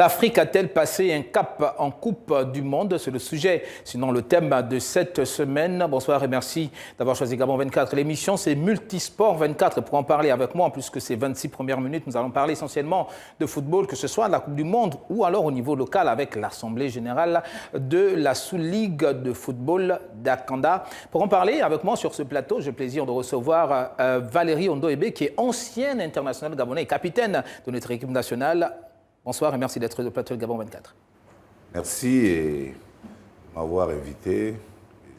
L'Afrique a-t-elle passé un cap en Coupe du Monde? C'est le sujet, sinon le thème de cette semaine. Bonsoir et merci d'avoir choisi Gabon 24. L'émission, c'est Multisport 24. Pour en parler avec moi, en plus que ces 26 premières minutes, nous allons parler essentiellement de football, que ce soit de la Coupe du Monde ou alors au niveau local avec l'Assemblée générale de la sous-ligue de football d'Akanda. Pour en parler avec moi sur ce plateau, j'ai le plaisir de recevoir Valérie Ondoébé, qui est ancienne internationale gabonaise et capitaine de notre équipe nationale. Bonsoir et merci d'être sur le plateau de Gabon 24. Merci de m'avoir invité.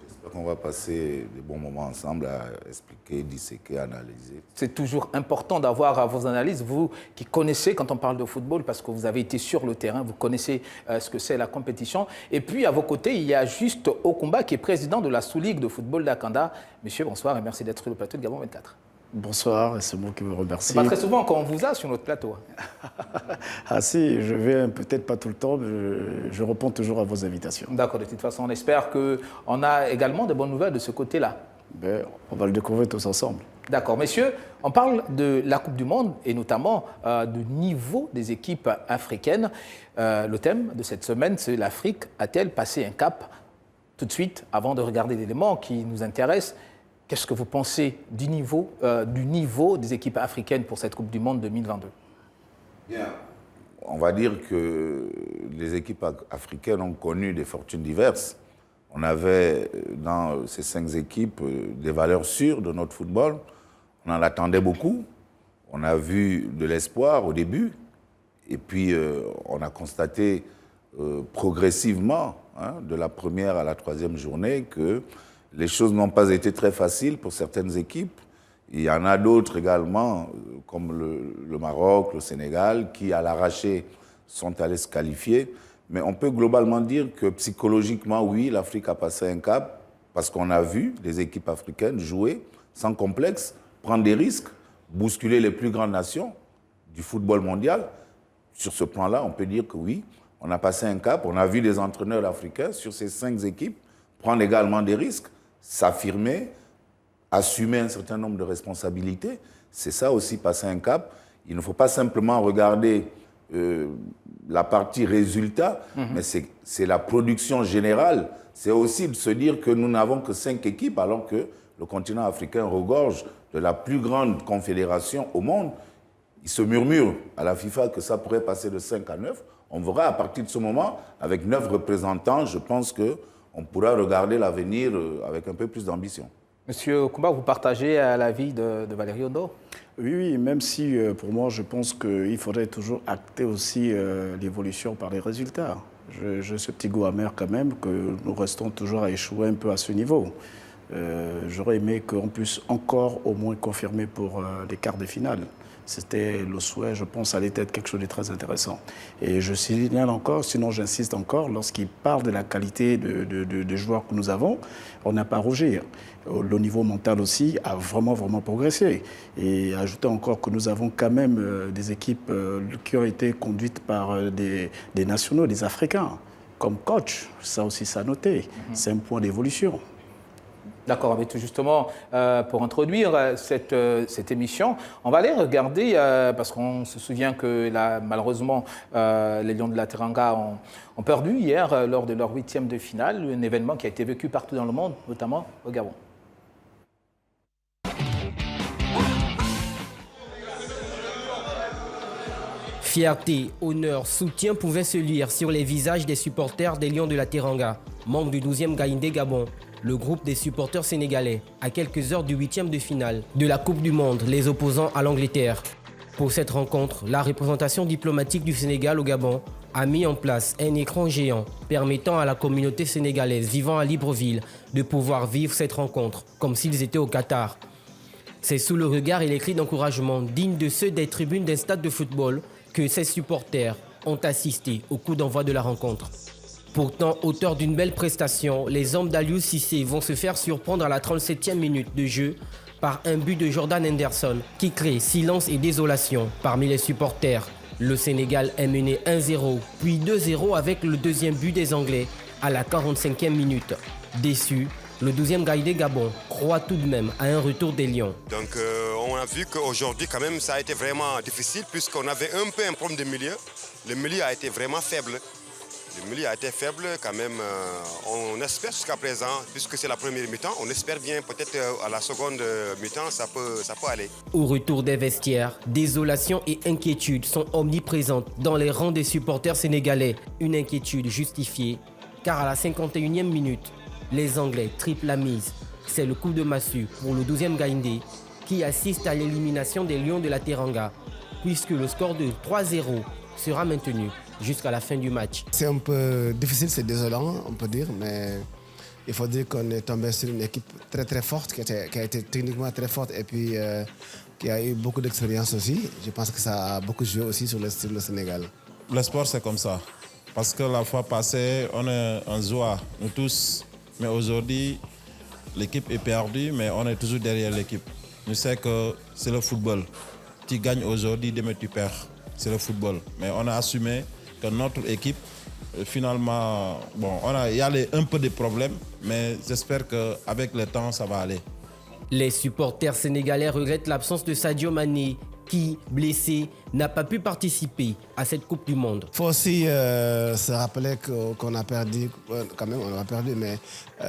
J'espère qu'on va passer des bons moments ensemble à expliquer, disséquer, analyser. C'est toujours important d'avoir vos analyses, vous qui connaissez quand on parle de football, parce que vous avez été sur le terrain, vous connaissez ce que c'est la compétition. Et puis à vos côtés, il y a Juste Okumba qui est président de la sous-ligue de football d'Akanda. Monsieur, bonsoir et merci d'être sur le plateau de Gabon 24. Bonsoir, c'est moi qui vous remercie. C'est pas très souvent qu'on vous a sur notre plateau. Ah si, je vais peut-être pas tout le temps, mais je réponds toujours à vos invitations. D'accord, de toute façon, on espère qu'on a également de bonnes nouvelles de ce côté-là. Ben, on va le découvrir tous ensemble. D'accord, messieurs, on parle de la Coupe du Monde et notamment du niveau des équipes africaines. Le thème de cette semaine, c'est l'Afrique a-t-elle passé un cap? Tout de suite, avant de regarder l'élément qui nous intéresse, qu'est-ce que vous pensez du niveau des équipes africaines pour cette Coupe du Monde 2022? Bien. On va dire que les équipes africaines ont connu des fortunes diverses. On avait dans ces 5 équipes des valeurs sûres de notre football. On en attendait beaucoup. On a vu de l'espoir au début. Et puis, on a constaté progressivement, de la première à la 3e journée, que les choses n'ont pas été très faciles pour certaines équipes. Il y en a d'autres également, comme le Maroc, le Sénégal, qui, à l'arraché, sont allés se qualifier. Mais on peut globalement dire que psychologiquement, oui, l'Afrique a passé un cap, parce qu'on a vu des équipes africaines jouer sans complexe, prendre des risques, bousculer les plus grandes nations du football mondial. Sur ce plan-là, on peut dire que oui, on a passé un cap. On a vu des entraîneurs africains sur ces 5 équipes prendre également des risques, s'affirmer, assumer un certain nombre de responsabilités. C'est ça aussi, passer un cap. Il ne faut pas simplement regarder la partie résultat, mais c'est la production générale. C'est aussi de se dire que nous n'avons que 5 équipes, alors que le continent africain regorge de la plus grande confédération au monde. Il se murmure à la FIFA que ça pourrait passer de 5 à 9. On verra à partir de ce moment, avec 9 représentants, je pense qu'on pourra regarder l'avenir avec un peu plus d'ambition. Monsieur Okumba, vous partagez l'avis de Valérie Ondo? Oui, même si pour moi, je pense qu'il faudrait toujours acter aussi l'évolution par les résultats. J'ai ce petit goût amer quand même que nous restons toujours à échouer un peu à ce niveau. J'aurais aimé qu'on puisse encore au moins confirmer pour les quarts de finale. C'était le souhait, je pense, allait être quelque chose de très intéressant. Et je signale encore, sinon j'insiste encore, lorsqu'il parle de la qualité de joueurs que nous avons, on n'a pas à rougir. Le niveau mental aussi a vraiment progressé. Et ajouter encore que nous avons quand même des équipes qui ont été conduites par des nationaux, des Africains, comme coach. Ça aussi, ça a noté. C'est un point d'évolution. D'accord, mais tout justement, pour introduire cette émission, on va aller regarder, parce qu'on se souvient que là, malheureusement, les Lions de la Teranga ont perdu hier lors de leur 8e de finale, un événement qui a été vécu partout dans le monde, notamment au Gabon. Fierté, honneur, soutien pouvaient se lire sur les visages des supporters des Lions de la Teranga, membres du 12e Gaïndé Gabon. Le groupe des supporters sénégalais, à quelques heures du 8e de finale de la Coupe du Monde, les opposants à l'Angleterre. Pour cette rencontre, la représentation diplomatique du Sénégal au Gabon a mis en place un écran géant permettant à la communauté sénégalaise vivant à Libreville de pouvoir vivre cette rencontre comme s'ils étaient au Qatar. C'est sous le regard et les cris d'encouragement dignes de ceux des tribunes d'un stade de football que ces supporters ont assisté au coup d'envoi de la rencontre. Pourtant, auteurs d'une belle prestation, les hommes d'Aliou Cissé vont se faire surprendre à la 37e minute de jeu par un but de Jordan Henderson qui crée silence et désolation parmi les supporters. Le Sénégal est mené 1-0, puis 2-0 avec le 2e but des Anglais à la 45e minute. Déçu, le 12e Gaïndé Gabon croit tout de même à un retour des Lions. Donc on a vu qu'aujourd'hui, quand même, ça a été vraiment difficile puisqu'on avait un peu un problème de milieu. Le milieu a été vraiment faible. Le milieu a été faible quand même. On espère jusqu'à présent, puisque c'est la première mi-temps, on espère bien peut-être à la seconde mi-temps, ça peut aller. Au retour des vestiaires, désolation et inquiétude sont omniprésentes dans les rangs des supporters sénégalais. Une inquiétude justifiée, car à la 51e minute, les Anglais triplent la mise. C'est le coup de massue pour le 12e Gaïndé qui assiste à l'élimination des Lions de la Teranga, puisque le score de 3-0 sera maintenu jusqu'à la fin du match. C'est un peu difficile, c'est désolant, on peut dire, mais il faut dire qu'on est tombé sur une équipe très très forte, qui a été techniquement très forte et puis qui a eu beaucoup d'expérience aussi. Je pense que ça a beaucoup joué aussi sur le Sénégal. Le sport, c'est comme ça. Parce que la fois passée, on est en joie, nous tous. Mais aujourd'hui, l'équipe est perdue, mais on est toujours derrière l'équipe. Nous savons que c'est le football. Tu gagnes aujourd'hui, demain tu perds. C'est le football. Mais on a assumé que notre équipe, finalement, bon, il y a un peu de problèmes, mais j'espère qu'avec le temps, ça va aller. Les supporters sénégalais regrettent l'absence de Sadio Mané, qui, blessé, n'a pas pu participer à cette Coupe du Monde. Il faut aussi se rappeler qu'on a perdu, quand même on a perdu, mais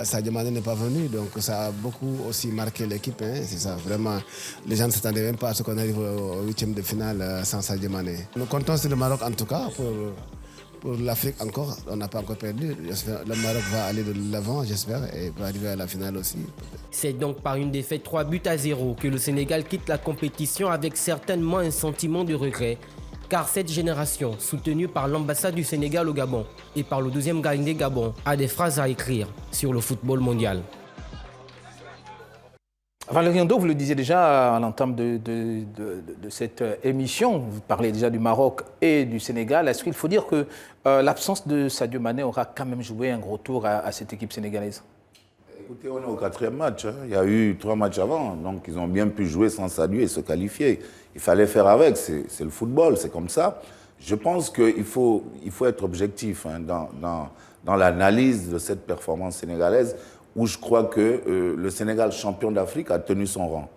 Sadio Mané n'est pas venu, donc ça a beaucoup aussi marqué l'équipe. Hein, c'est ça, vraiment, les gens ne s'attendaient même pas à ce qu'on arrive au 8e de finale sans Sadio Mané. Nous comptons sur le Maroc en tout cas, pour l'Afrique encore, on n'a pas encore perdu. Le Maroc va aller de l'avant, j'espère, et va arriver à la finale aussi. C'est donc par une défaite 3-0 que le Sénégal quitte la compétition avec certainement un sentiment de regret. Car cette génération, soutenue par l'ambassade du Sénégal au Gabon et par le 12e Gaïndé Gabon, a des phrases à écrire sur le football mondial. Valérie Ndo, vous le disiez déjà à l'entame de cette émission, vous parlez déjà du Maroc et du Sénégal. Est-ce qu'il faut dire que l'absence de Sadio Mané aura quand même joué un gros tour à cette équipe sénégalaise? Écoutez, on est au 4e match. Hein. Il y a eu 3 matchs avant, donc ils ont bien pu jouer sans Sadio et se qualifier. Il fallait faire avec, c'est le football, c'est comme ça. Je pense qu'il faut être objectif hein, dans l'analyse de cette performance sénégalaise, où je crois que le Sénégal, champion d'Afrique, a tenu son rang.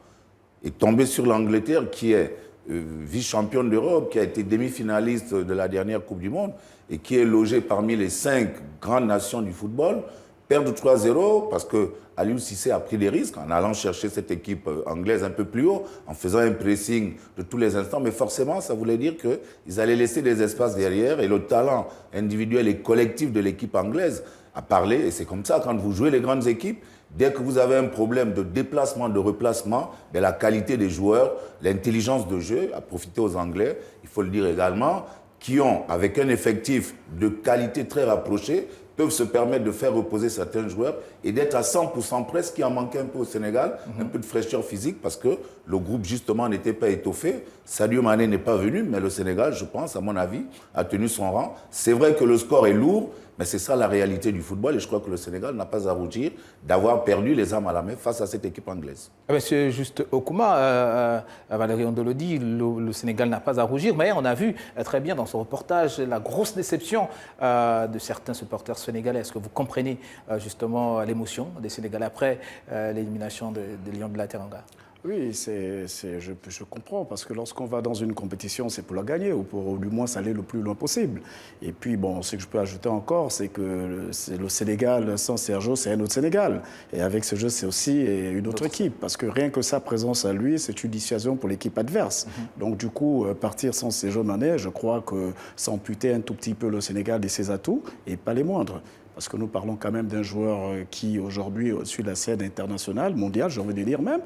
Et tombé sur l'Angleterre, qui est vice-championne d'Europe, qui a été demi-finaliste de la dernière Coupe du Monde, et qui est logée parmi les 5 grandes nations du football, perdre 3-0 parce que Aliou Cissé a pris des risques en allant chercher cette équipe anglaise un peu plus haut, en faisant un pressing de tous les instants. Mais forcément, ça voulait dire qu'ils allaient laisser des espaces derrière et le talent individuel et collectif de l'équipe anglaise a parlé. Et c'est comme ça, quand vous jouez les grandes équipes, dès que vous avez un problème de déplacement, de replacement, bien la qualité des joueurs, l'intelligence de jeu a profité aux Anglais, il faut le dire également, qui ont, avec un effectif de qualité très rapproché, peuvent se permettre de faire reposer certains joueurs et d'être à 100% près, ce qui en manquait un peu au Sénégal, un peu de fraîcheur physique parce que le groupe justement n'était pas étoffé. Sadio Mané n'est pas venu, mais le Sénégal, je pense, à mon avis, a tenu son rang. C'est vrai que le score est lourd, mais c'est ça la réalité du football et je crois que le Sénégal n'a pas à rougir d'avoir perdu les armes à la main face à cette équipe anglaise. Monsieur Juste Okouma, Valérie Ndo le dit, le Sénégal n'a pas à rougir, mais on a vu très bien dans ce reportage la grosse déception de certains supporters sénégalais. Est-ce que vous comprenez justement l'émotion des Sénégalais après l'élimination des Lions de la Teranga? Oui, je comprends, parce que lorsqu'on va dans une compétition, c'est pour la gagner, ou pour du moins aller le plus loin possible. Et puis, bon, ce que je peux ajouter encore, c'est que le Sénégal sans Sergio, c'est un autre Sénégal. Et avec ce jeu, c'est aussi une autre équipe, parce que rien que sa présence à lui, c'est une dissuasion pour l'équipe adverse. Donc, du coup, partir sans Sergio Mané, je crois que s'amputer un tout petit peu le Sénégal de ses atouts, et pas les moindres. Parce que nous parlons quand même d'un joueur qui, aujourd'hui, sur la scène internationale, mondiale, j'ai envie de dire même,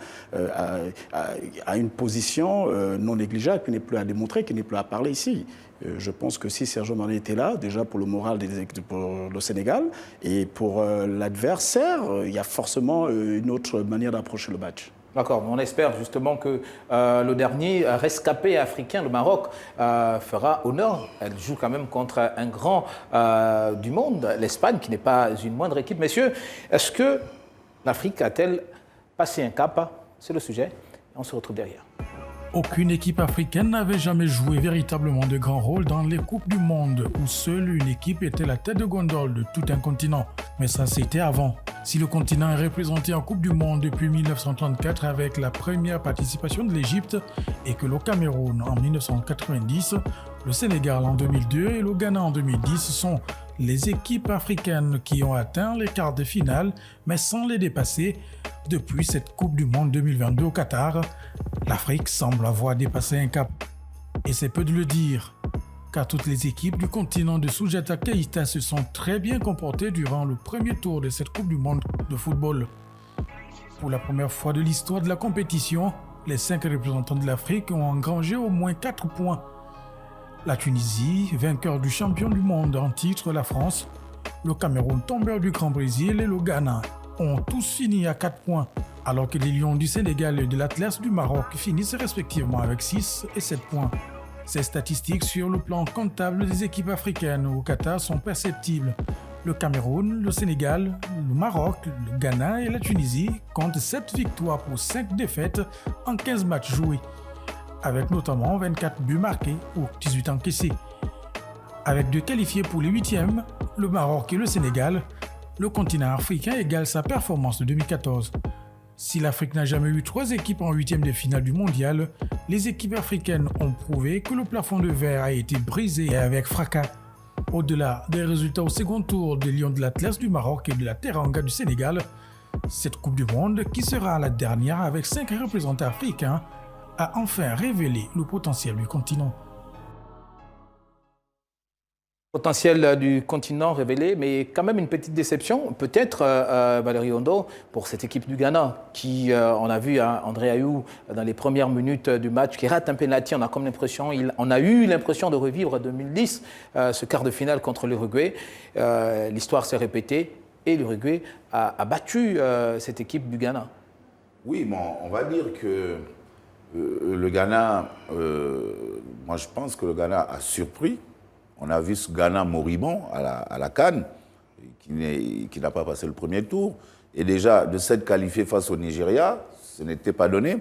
a une position non négligeable, qui n'est plus à démontrer, qui n'est plus à parler ici. Je pense que si Sergio Mané était là, déjà pour le moral pour le Sénégal, et pour l'adversaire, il y a forcément une autre manière d'approcher le match. D'accord, on espère justement que le dernier rescapé africain, le Maroc, fera honneur. Elle joue quand même contre un grand du monde, l'Espagne, qui n'est pas une moindre équipe. Messieurs, est-ce que l'Afrique a-t-elle passé un cap? C'est le sujet. On se retrouve derrière. Aucune équipe africaine n'avait jamais joué véritablement de grands rôles dans les Coupes du Monde, où seule une équipe était la tête de gondole de tout un continent. Mais ça, c'était avant. Si le continent est représenté en Coupe du Monde depuis 1934 avec la première participation de l'Égypte et que le Cameroun en 1990, le Sénégal en 2002 et le Ghana en 2010 sont les équipes africaines qui ont atteint les quarts de finale, mais sans les dépasser. Depuis cette Coupe du Monde 2022 au Qatar, l'Afrique semble avoir dépassé un cap. Et c'est peu de le dire, car toutes les équipes du continent de Souldiata Keïta se sont très bien comportées durant le premier tour de cette Coupe du Monde de football. Pour la première fois de l'histoire de la compétition, les 5 représentants de l'Afrique ont engrangé au moins 4 points. La Tunisie, vainqueur du champion du monde en titre, la France, le Cameroun, tombeur du Grand Brésil et le Ghana ont tous fini à 4 points, alors que les Lions du Sénégal et de l'Atlas du Maroc finissent respectivement avec 6 et 7 points. Ces statistiques sur le plan comptable des équipes africaines au Qatar sont perceptibles. Le Cameroun, le Sénégal, le Maroc, le Ghana et la Tunisie comptent 7 victoires pour 5 défaites en 15 matchs joués, avec notamment 24 buts marqués ou 18 encaissés. Avec 2 qualifiés pour les 8e, le Maroc et le Sénégal, le continent africain égale sa performance de 2014. Si l'Afrique n'a jamais eu 3 équipes en 8e de finale du mondial, les équipes africaines ont prouvé que le plafond de verre a été brisé avec fracas. Au-delà des résultats au second tour des Lions de l'Atlas du Maroc et de la Teranga du Sénégal, cette Coupe du Monde, qui sera la dernière avec 5 représentants africains, a enfin révélé le potentiel du continent. Potentiel du continent révélé, mais quand même une petite déception, peut-être, Valérie Ondo, pour cette équipe du Ghana, qui, on a vu André Ayew dans les premières minutes du match, qui rate un penalty. On a eu l'impression de revivre 2010, ce quart de finale contre l'Uruguay. L'histoire s'est répétée et l'Uruguay a battu cette équipe du Ghana. Oui, bon, on va dire que le Ghana, moi je pense que le Ghana a surpris. On a vu ce Ghana moribond à la CAN, qui n'a pas passé le premier tour. Et déjà, de s'être qualifié face au Nigeria, ce n'était pas donné.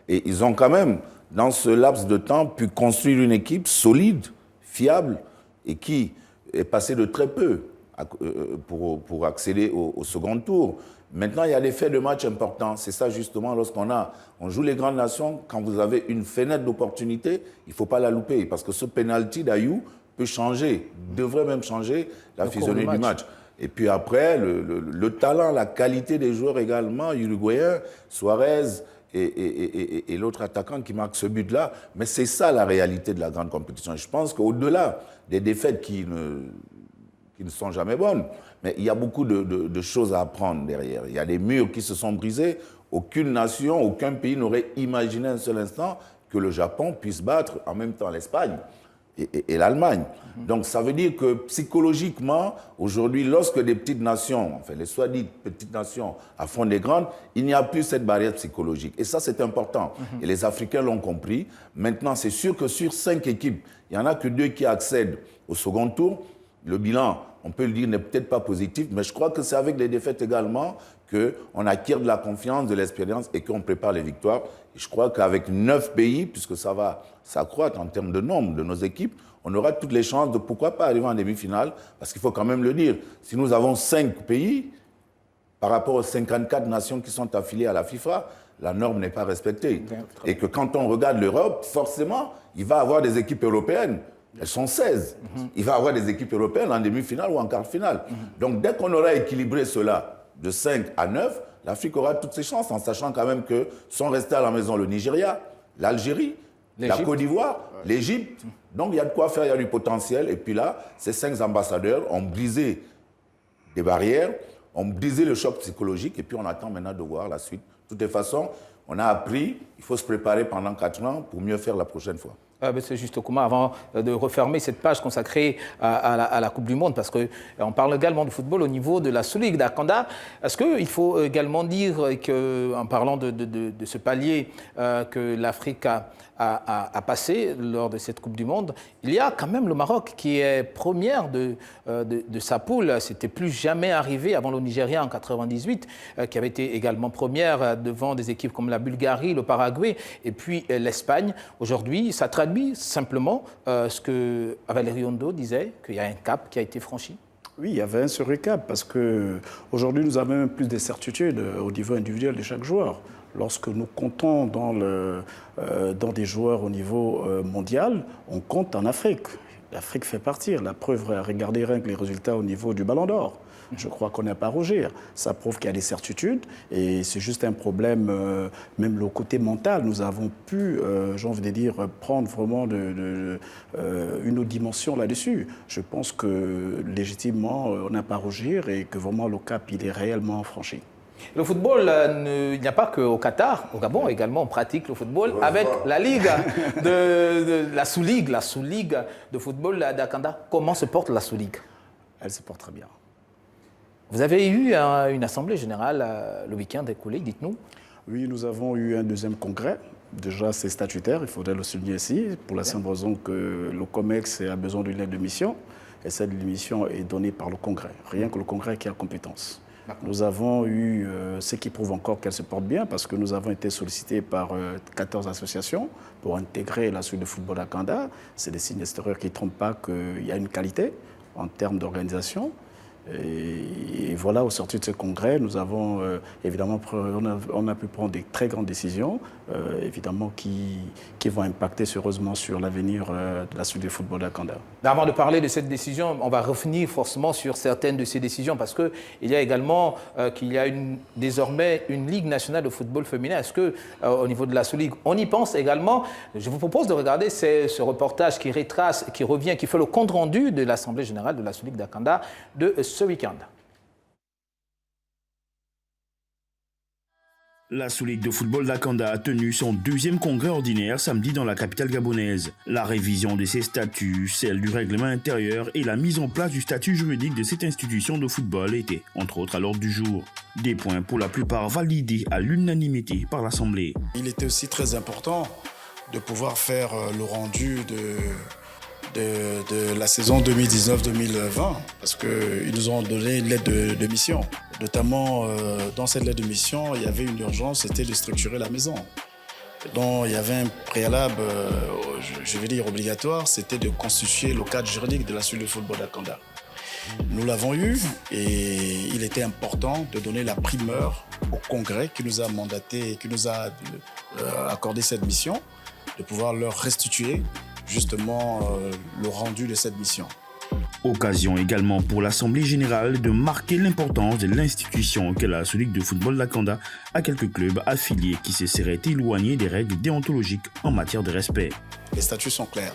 Et ils ont quand même, dans ce laps de temps, pu construire une équipe solide, fiable, et qui est passée de très peu pour accéder au second tour. Maintenant, il y a des faits de match importants. C'est ça, justement, on joue les grandes nations, quand vous avez une fenêtre d'opportunité, il ne faut pas la louper. Parce que ce penalty d'Ayew peut changer, devrait même changer la physionomie du match. Et puis après, le talent, la qualité des joueurs également, uruguayens, Suarez et l'autre attaquant qui marque ce but-là. Mais c'est ça la réalité de la grande compétition. Et je pense qu'au-delà des défaites qui ne sont jamais bonnes, mais il y a beaucoup de choses à apprendre derrière. Il y a des murs qui se sont brisés. Aucune nation, aucun pays n'aurait imaginé un seul instant que le Japon puisse battre en même temps l'Espagne et l'Allemagne. Donc ça veut dire que psychologiquement, aujourd'hui, lorsque des petites nations, enfin les soi-dites petites nations affrontent des grandes, il n'y a plus cette barrière psychologique. Et ça, c'est important. Et les Africains l'ont compris. Maintenant, c'est sûr que sur 5 équipes, il n'y en a que 2 qui accèdent au second tour. Le bilan, on peut le dire, n'est peut-être pas positif, mais je crois que c'est avec les défaites également qu'on acquiert de la confiance, de l'expérience et qu'on prépare les victoires. Et je crois qu'avec 9 pays, puisque ça va s'accroître en termes de nombre de nos équipes, on aura toutes les chances de pourquoi pas arriver en demi-finale, parce qu'il faut quand même le dire, si nous avons 5 pays, par rapport aux 54 nations qui sont affiliées à la FIFA, la norme n'est pas respectée. Et que quand on regarde l'Europe, forcément, il va y avoir des équipes européennes. Elles sont 16. Il va y avoir des équipes européennes en demi-finale ou en quart-finale. Donc dès qu'on aura équilibré cela de 5 à 9, l'Afrique aura toutes ses chances, en sachant quand même que sont restés à la maison le Nigeria, l'Algérie, la Côte d'Ivoire, l'Égypte. Donc il y a de quoi faire, il y a du potentiel. Et puis là, ces 5 ambassadeurs ont brisé des barrières, ont brisé le choc psychologique, et puis on attend maintenant de voir la suite. De toutes les façons, on a appris, il faut se préparer pendant 4 ans pour mieux faire la prochaine fois. Monsieur Juste Okouma, avant de refermer cette page consacrée à la Coupe du Monde, parce qu'on parle également du football au niveau de la Sous-Ligue d'Akanda, est-ce qu'il faut également dire qu'en parlant de ce palier que l'Afrique a passé lors de cette Coupe du Monde, il y a quand même le Maroc qui est première de sa poule. C'était plus jamais arrivé avant le Nigeria en 98, qui avait été également première devant des équipes comme la Bulgarie, le Paraguay et puis l'Espagne. Aujourd'hui, ça traduit simplement ce que Valérie Ondo disait, qu'il y a un cap qui a été franchi. Oui, il y avait un seul cap, parce qu'aujourd'hui, nous avons même plus de certitudes au niveau individuel de chaque joueur. Lorsque nous comptons dans des joueurs au niveau mondial, on compte en Afrique. L'Afrique fait partie. La preuve, regardez rien que les résultats au niveau du Ballon d'Or. Je crois qu'on n'a pas à rougir. Ça prouve qu'il y a des certitudes et c'est juste un problème, même le côté mental. Nous avons pu, j'ai envie de dire, prendre vraiment une autre dimension là-dessus. Je pense que légitimement, on n'a pas à rougir et que vraiment le cap, il est réellement franchi. Le football, il n'y a pas qu'au Qatar, au Gabon également, on pratique le football avec la Ligue, la Sous-Ligue de football d'Akanda. Comment se porte la Sous-Ligue? Elle se porte très bien. Vous avez eu une assemblée générale le week-end écoulé, dites-nous. Oui, nous avons eu un deuxième congrès. Déjà, c'est statutaire, il faudrait le souligner ici, pour la simple raison que le COMEX a besoin d'une lettre de mission, et cette mission est donnée par le congrès. Rien que le congrès qui a compétence. Nous avons eu ce qui prouve encore qu'elle se porte bien, parce que nous avons été sollicités par 14 associations pour intégrer la suite de football à Kanda. C'est des signes extérieurs qui ne trompent pas qu'il y a une qualité en termes d'organisation. Et voilà, au sortir de ce congrès, nous avons évidemment, on a pu prendre des très grandes décisions, évidemment, qui vont impacter sérieusement sur l'avenir de la suite du football d'Akanda. Avant de parler de cette décision, on va revenir forcément sur certaines de ces décisions, parce qu'il y a également qu'il y a désormais une Ligue nationale de football féminin. Est-ce qu'au niveau de la Sous-Ligue, on y pense également? Je vous propose de regarder ce reportage qui retrace, qui revient, qui fait le compte-rendu de l'Assemblée générale de la Sous-Ligue d'Akanda de ce week-end. La Sous-Ligue de football d'Akanda a tenu son deuxième congrès ordinaire samedi dans la capitale gabonaise. La révision de ses statuts, celle du règlement intérieur et la mise en place du statut juridique de cette institution de football étaient, entre autres, à l'ordre du jour. Des points pour la plupart validés à l'unanimité par l'Assemblée. Il était aussi très important de pouvoir faire le rendu de la saison 2019-2020, parce qu'ils nous ont donné une lettre de mission. Notamment, dans cette lettre de mission, il y avait une urgence, c'était de structurer la maison. Donc, il y avait un préalable, je vais dire obligatoire, c'était de constituer le cadre juridique de la suite du football d'Akanda. Nous l'avons eu et il était important de donner la primeur au Congrès qui nous a mandaté et qui nous a accordé cette mission, de pouvoir leur restituer justement le rendu de cette mission. Occasion également pour l'Assemblée générale de marquer l'importance de l'institution qu'est la Sous-Ligue de football d'Akanda à quelques clubs affiliés qui se seraient éloignés des règles déontologiques en matière de respect. Les statuts sont clairs.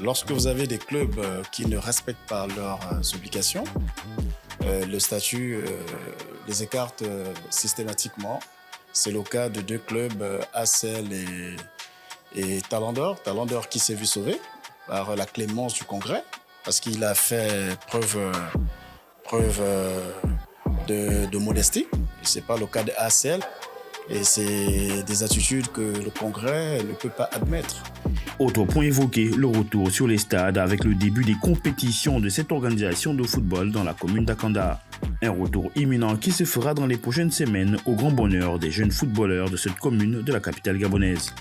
Lorsque vous avez des clubs qui ne respectent pas leurs obligations, le statut les écarte systématiquement. C'est le cas de deux clubs, ACL et Talent d'Or. Talent d'Or qui s'est vu sauvé par la clémence du Congrès parce qu'il a fait preuve de modestie. Ce n'est pas le cas de ACL et c'est des attitudes que le Congrès ne peut pas admettre. Autre point évoqué, le retour sur les stades avec le début des compétitions de cette organisation de football dans la commune d'Akanda. Un retour imminent qui se fera dans les prochaines semaines au grand bonheur des jeunes footballeurs de cette commune de la capitale gabonaise.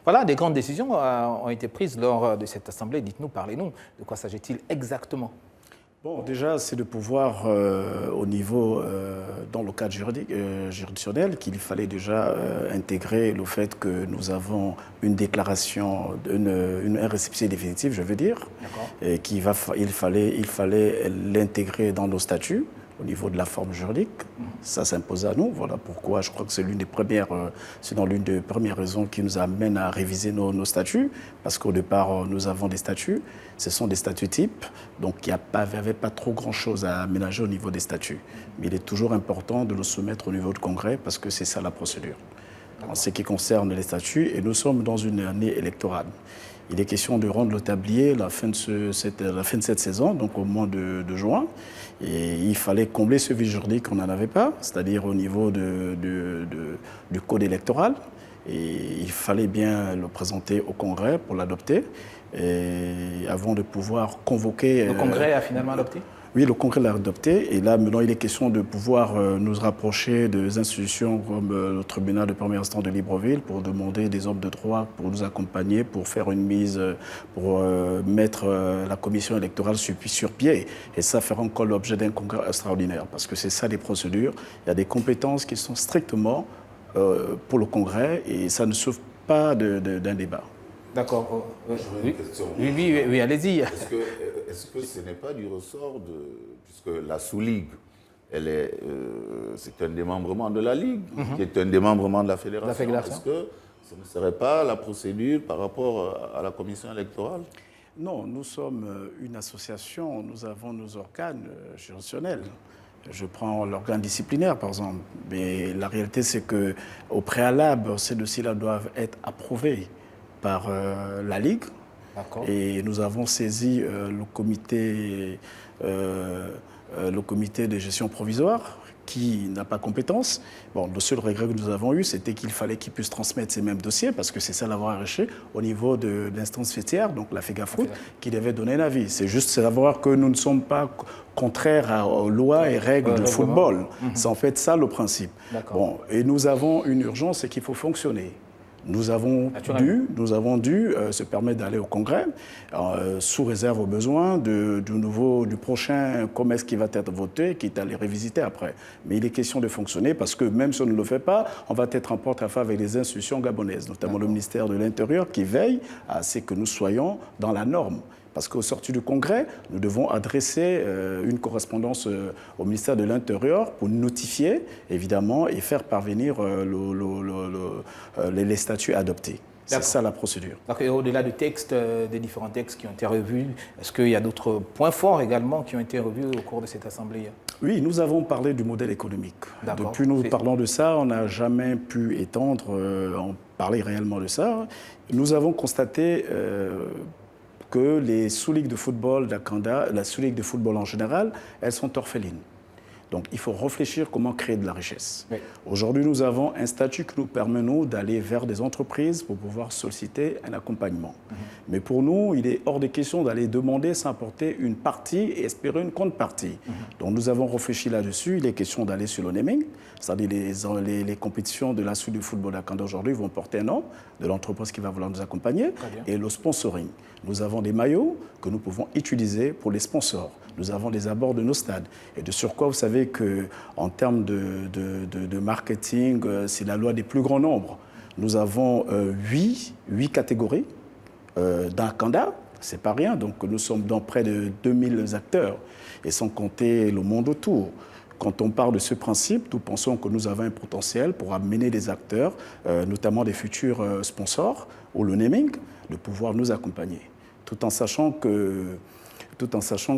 Voilà, des grandes décisions ont été prises lors de cette assemblée. Dites-nous, parlez-nous, de quoi s'agit-il exactement ? Bon, déjà, c'est de pouvoir, au niveau, dans le cadre juridictionnel, qu'il fallait déjà intégrer le fait que nous avons une déclaration, une récépissé définitive, je veux dire, et il fallait l'intégrer dans nos statuts. Au niveau de la forme juridique, ça s'impose à nous. Voilà pourquoi je crois que c'est l'une des premières raisons qui nous amène à réviser nos statuts. Parce qu'au départ, nous avons des statuts. Ce sont des statuts types. Donc, il n'y avait pas trop grand-chose à aménager au niveau des statuts. Mais il est toujours important de le soumettre au niveau du Congrès parce que c'est ça la procédure. en ce qui concerne les statuts, et nous sommes dans une année électorale. Il est question de rendre le tablier à la fin de cette saison, donc au mois de juin. Et il fallait combler ce vide juridique qu'on n'en avait pas, c'est-à-dire au niveau du code électoral. Et il fallait bien le présenter au Congrès pour l'adopter, avant de pouvoir convoquer... Le Congrès a finalement adopté ? Oui, le Congrès l'a adopté. Et là, maintenant, il est question de pouvoir nous rapprocher des institutions comme le tribunal de première instance de Libreville pour demander des hommes de droit pour nous accompagner, pour faire une mise, pour mettre la commission électorale sur pied. Et ça fera encore l'objet d'un congrès extraordinaire, parce que c'est ça les procédures. Il y a des compétences qui sont strictement pour le Congrès et ça ne sauve pas d'un débat. D'accord. J'aurais une question. Oui, allez-y. Est-ce que ce n'est pas du ressort puisque la sous-ligue, c'est un démembrement de la Ligue, qui est un démembrement de la Fédération. Est-ce que ce ne serait pas la procédure par rapport à la commission électorale? Non, nous sommes une association, nous avons nos organes juridictionnels. Je prends l'organe disciplinaire, par exemple. Mais la réalité, c'est qu'au préalable, ces dossiers-là doivent être approuvés par la Ligue. Et nous avons saisi le comité de gestion provisoire qui n'a pas compétence. Bon, le seul regret que nous avons eu, c'était qu'il fallait qu'ils puissent transmettre ces mêmes dossiers, parce que c'est ça l'avoir arraché au niveau de l'instance fêtière, donc la FEGAFOOT, qui devait donner un avis. C'est juste savoir que nous ne sommes pas contraires aux lois et règles du football. C'est en fait ça le principe. Bon, et nous avons une urgence, c'est qu'il faut fonctionner. Nous avons dû se permettre d'aller au Congrès, sous réserve au besoin du prochain COMEX qui va être voté, qui est à les révisiter après. Mais il est question de fonctionner parce que même si on ne le fait pas, on va être en porte-à-faux avec les institutions gabonaises, notamment le ministère de l'Intérieur qui veille à ce que nous soyons dans la norme. Parce qu'au sortir du Congrès, nous devons adresser une correspondance au ministère de l'Intérieur pour notifier, évidemment, et faire parvenir les statuts adoptés. C'est ça la procédure. Et au-delà des différents textes qui ont été revus, est-ce qu'il y a d'autres points forts également qui ont été revus au cours de cette Assemblée? Oui, nous avons parlé du modèle économique. Depuis que nous parlons de ça, on n'a jamais pu en parler réellement de ça. Nous avons constaté... que les sous-ligues de football d'Akanda, la sous-ligue de football en général, elles sont orphelines. Donc il faut réfléchir comment créer de la richesse. Oui. Aujourd'hui, nous avons un statut qui nous permet, nous, d'aller vers des entreprises pour pouvoir solliciter un accompagnement. Mais pour nous, il est hors de question d'aller demander sans apporter une partie et espérer une contrepartie. Donc nous avons réfléchi là-dessus. Il est question d'aller sur le naming, c'est-à-dire les compétitions de la suite du football d'Akanda aujourd'hui vont porter un nom de l'entreprise qui va vouloir nous accompagner, et le sponsoring. Nous avons des maillots que nous pouvons utiliser pour les sponsors. Nous avons des abords de nos stades. Et de surcroît, vous savez qu'en termes de marketing, c'est la loi des plus grands nombres. Nous avons 8 catégories d'Akanda. C'est pas rien. Donc nous sommes dans près de 2000 acteurs. Et sans compter le monde autour. Quand on parle de ce principe, nous pensons que nous avons un potentiel pour amener des acteurs, notamment des futurs sponsors ou le naming, de pouvoir nous accompagner. Tout en sachant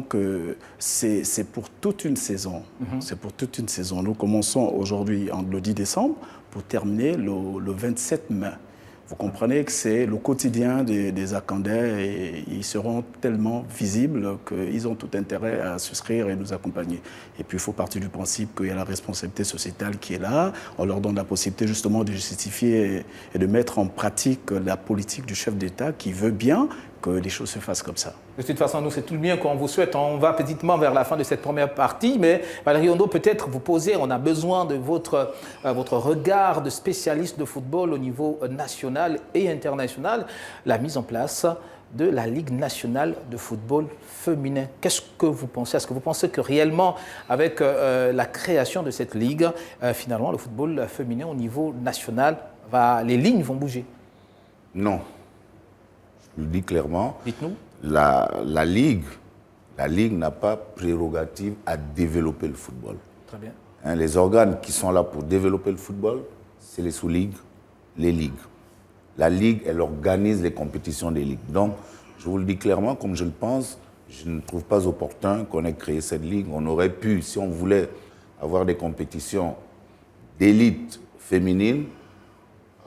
que c'est pour toute une saison. C'est pour toute une saison. Nous commençons aujourd'hui le 10 décembre pour terminer le 27 mai. Vous comprenez que c'est le quotidien des Akandais et ils seront tellement visibles qu'ils ont tout intérêt à souscrire et nous accompagner. Et puis il faut partir du principe qu'il y a la responsabilité sociétale qui est là. On leur donne la possibilité justement de justifier et de mettre en pratique la politique du chef d'État qui veut bien que les choses se fassent comme ça. De toute façon, nous, c'est tout le bien qu'on vous souhaite. On va petitement vers la fin de cette première partie, mais Valérie Ondo, peut-être vous poser, on a besoin de votre regard de spécialiste de football au niveau national et international, la mise en place de la Ligue nationale de football féminin. Qu'est-ce que vous pensez? Est-ce que vous pensez que réellement, avec la création de cette Ligue, finalement, le football féminin au niveau national, les lignes vont bouger? Non. Je le dis clairement. Dites-nous. La Ligue n'a pas prérogative à développer le football. Très bien. Les organes qui sont là pour développer le football, c'est les sous-ligues, les ligues. La Ligue, elle organise les compétitions des ligues. Donc, je vous le dis clairement, comme je le pense, je ne trouve pas opportun qu'on ait créé cette Ligue. On aurait pu, si on voulait avoir des compétitions d'élite féminine,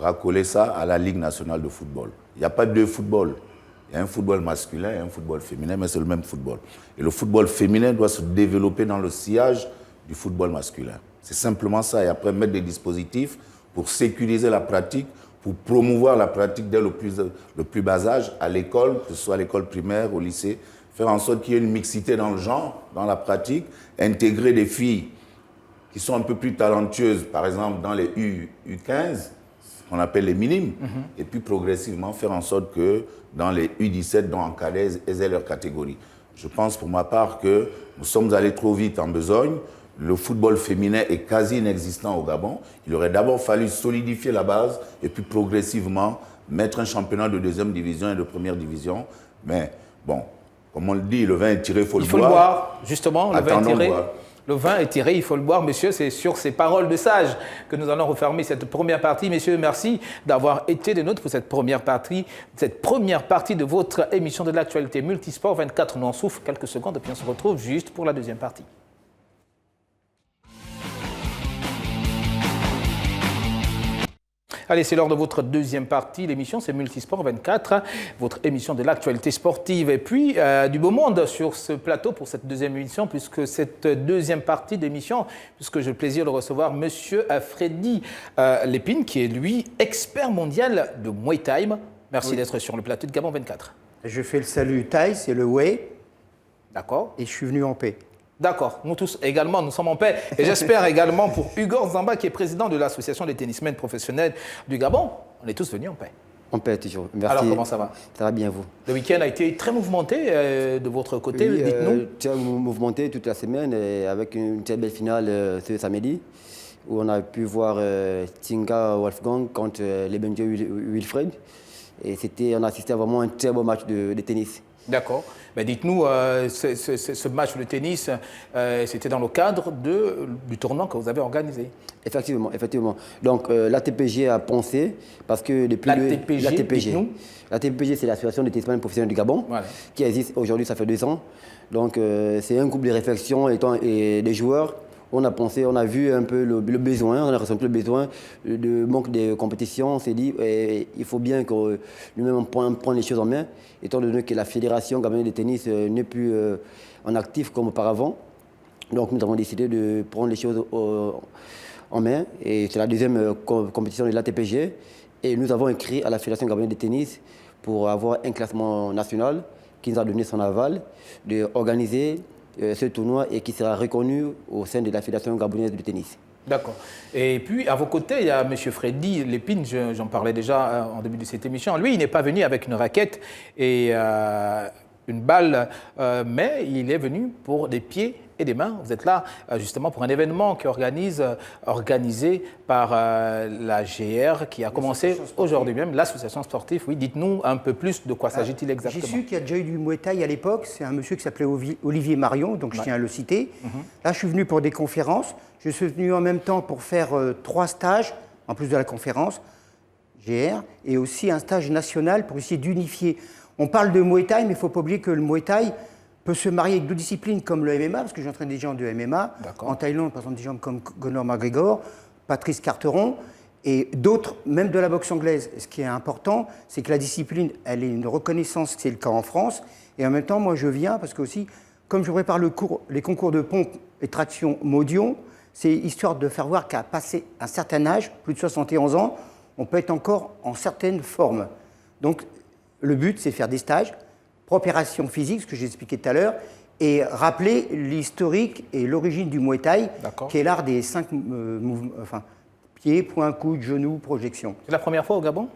raccoler ça à la Ligue nationale de football. Il n'y a pas deux footballs. Il y a un football masculin et un football féminin, mais c'est le même football. Et le football féminin doit se développer dans le sillage du football masculin. C'est simplement ça. Et après, mettre des dispositifs pour sécuriser la pratique, pour promouvoir la pratique dès le plus bas âge, à l'école, que ce soit à l'école primaire, au lycée, faire en sorte qu'il y ait une mixité dans le genre, dans la pratique, intégrer des filles qui sont un peu plus talentueuses, par exemple dans les U15, qu'on appelle les minimes, et puis progressivement faire en sorte que dans les U17, dont en cadet, elles aient leur catégorie. Je pense pour ma part que nous sommes allés trop vite en besogne. Le football féminin est quasi inexistant au Gabon. Il aurait d'abord fallu solidifier la base et puis progressivement mettre un championnat de deuxième division et de première division. Mais bon, comme on le dit, le vin est tiré, il faut le boire. Il faut le boire, justement, le vin est tiré. Boire. Le vin est tiré, il faut le boire, messieurs. C'est sur ces paroles de sage que nous allons refermer cette première partie. Messieurs, merci d'avoir été des nôtres pour cette première partie de votre émission de l'actualité Multisport 24. On en souffle quelques secondes et puis on se retrouve juste pour la deuxième partie. Allez, c'est l'heure de votre deuxième partie. L'émission, c'est Multisport 24, votre émission de l'actualité sportive. Et puis, du beau monde sur ce plateau pour cette deuxième émission, puisque cette deuxième partie d'émission, puisque j'ai le plaisir de recevoir Monsieur Freddy Lépine, qui est, lui, expert mondial de Muay Thai. Merci d'être sur le plateau de Gabon 24. Je fais le salut Thaï, c'est le Wei. D'accord. Et je suis venu en paix. D'accord, nous tous également, nous sommes en paix. Et j'espère également pour Hugo Zamba, qui est président de l'association des tennismen professionnels du Gabon, on est tous venus en paix. En paix, toujours. Merci. Alors, comment ça va? Ça va bien, vous? Le week-end a été très mouvementé de votre côté, oui, dites-nous. Très mouvementé toute la semaine, avec une très belle finale ce samedi, où on a pu voir Tinga Wolfgang contre Lebenjo Wilfred. Et on a assisté à vraiment un très beau match de tennis. D'accord. Ben dites-nous, ce match de tennis, c'était dans le cadre du tournoi que vous avez organisé. Effectivement, effectivement. Donc l'ATPG a pensé, parce que depuis l'ATPG, c'est l'association des tennismen professionnels du Gabon, voilà, qui existe aujourd'hui, ça fait 2 ans. Donc c'est un groupe de réflexion et des joueurs. On a pensé, on a vu un peu le besoin, on a ressenti le besoin de manque de compétition. On s'est dit, il faut bien que nous-mêmes prenions les choses en main, étant donné que la fédération gabonaise de tennis n'est plus en actif comme auparavant. Donc nous avons décidé de prendre les choses en main. Et c'est la deuxième compétition de l'ATPG. Et nous avons écrit à la fédération gabonaise de tennis pour avoir un classement national qui nous a donné son aval d'organiser ce tournoi et qui sera reconnu au sein de la Fédération gabonaise de tennis. D'accord. Et puis, à vos côtés, il y a M. Freddy Lépine, j'en parlais déjà en début de cette émission. Lui, il n'est pas venu avec une raquette et une balle, mais il est venu pour des pieds et des mains. Vous êtes là justement pour un événement qui est organisé par la GR qui a commencé aujourd'hui même, l'association sportive. Oui, dites-nous un peu plus de quoi s'agit-il exactement. J'ai su qu'il y a déjà eu du Muay Thai à l'époque. C'est un monsieur qui s'appelait Olivier Marion, donc je tiens à le citer. Là, je suis venu pour des conférences. Je suis venu en même temps pour faire 3 stages, en plus de la conférence GR, et aussi un stage national pour essayer d'unifier. On parle de Muay Thai, mais il ne faut pas oublier que le Muay Thai peut se marier avec d'autres disciplines comme le MMA, parce que j'entraîne des gens de MMA. En Thaïlande, par exemple, des gens comme Conor McGregor, Patrice Carteron, et d'autres, même de la boxe anglaise. Ce qui est important, c'est que la discipline, elle ait une reconnaissance, c'est le cas en France. Et en même temps, moi, je viens, parce que aussi, comme je prépare les concours de pompe et traction Maudion, c'est histoire de faire voir qu'à passer un certain âge, plus de 71 ans, on peut être encore en certaines formes. Donc, le but, c'est de faire des stages, préparation physique, ce que j'ai expliqué tout à l'heure, et rappeler l'historique et l'origine du Muay Thai, qui est l'art des 5 mouvements, enfin, pieds, poings, coudes, genoux, projection. C'est la première fois au Gabon?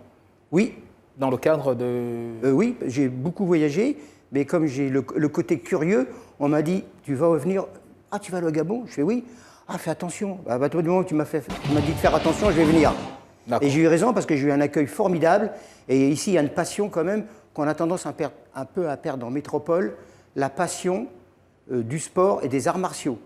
Oui. Dans le cadre de... oui, j'ai beaucoup voyagé, mais comme j'ai le côté curieux, on m'a dit, tu vas revenir, ah, tu vas aller au Gabon? Je fais oui. Ah, fais attention. Bah, du moment où tu m'as dit de faire attention, je vais venir. Et j'ai eu raison parce que j'ai eu un accueil formidable. Et ici, il y a une passion quand même qu'on a tendance un peu à perdre en métropole, la passion du sport et des arts martiaux.